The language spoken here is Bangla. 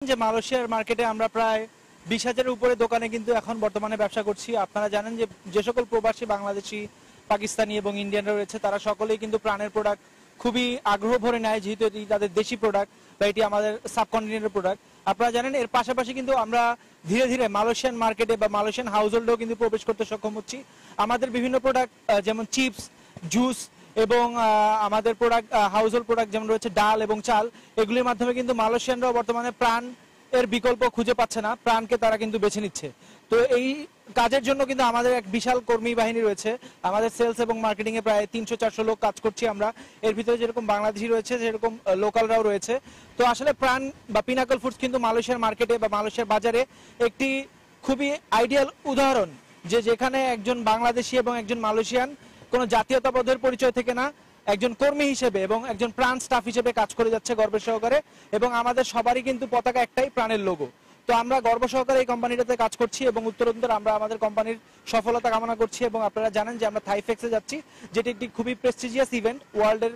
যে মালয়েশিয়ার মার্কেটে আমরা প্রায় 20,000-এর উপরে দোকানে কিন্তু এখন বর্তমানে ব্যবসা করছি। আপনারা জানেন যে সকল প্রবাসী বাংলাদেশি, পাকিস্তানি এবং ইন্ডিয়ানরা রয়েছে তারা সকলেই কিন্তু প্রাণের প্রোডাক্ট খুবই আগ্রহ ভরে নেয়, যেহেতু এটি তাদের দেশি প্রোডাক্ট বা এটি আমাদের সাবকন্টিনেন্টের প্রোডাক্ট। আপনারা জানেন এর পাশাপাশি কিন্তু আমরা ধীরে ধীরে মালয়েশিয়ান মার্কেটে বা মালয়েশিয়ান হাউস হোল্ডেও কিন্তু প্রবেশ করতে সক্ষম হচ্ছি। আমাদের বিভিন্ন প্রোডাক্ট যেমন চিপস, জুস এবং আমাদের প্রোডাক্ট হাউস হোল্ড প্রোডাক্ট যেমন রয়েছে ডাল এবং চাল, এগুলির মাধ্যমে কিন্তু মালয়েশিয়ানরাও বর্তমানে প্রাণ এর বিকল্প খুঁজে পাচ্ছে না, প্রাণকে তারা কিন্তু বেছে নিচ্ছে। তো এই কাজের জন্য কিন্তু আমাদের এক বিশাল কর্মী বাহিনী রয়েছে। আমাদের সেলস এবং মার্কেটিং এ প্রায় 300-400 লোক কাজ করছি আমরা। এর ভিতরে যেরকম বাংলাদেশি রয়েছে সেরকম লোকালরাও রয়েছে। তো আসলে প্রাণ বা পিনাকল ফুডস কিন্তু মালয়েশিয়ার মার্কেটে বা মালয়েশিয়ার বাজারে একটি খুবই আইডিয়াল উদাহরণ, যেখানে একজন বাংলাদেশি এবং একজন মালয়েশিয়ান কোনো জাতীয়তাবোধের পরিচয় থেকে না, একজন কর্মী হিসেবে এবং একজন প্রাণ স্টাফ হিসেবে কাজ করে যাচ্ছে গর্বের সহকারে। এবং আমাদের সবারই কিন্তু পতাকা একটাই, প্রাণের লোগো। তো আমরা গর্ব সহকারে এই কোম্পানিটাতে কাজ করছি এবং উত্তরোত্তর আমরা আমাদের কোম্পানির সফলতা কামনা করছি। এবং আপনারা জানেন যে আমরা থাইফেক্সে যাচ্ছি, যেটি একটি খুবই প্রেস্টিজিয়াস ইভেন্ট, ওয়ার্ল্ডের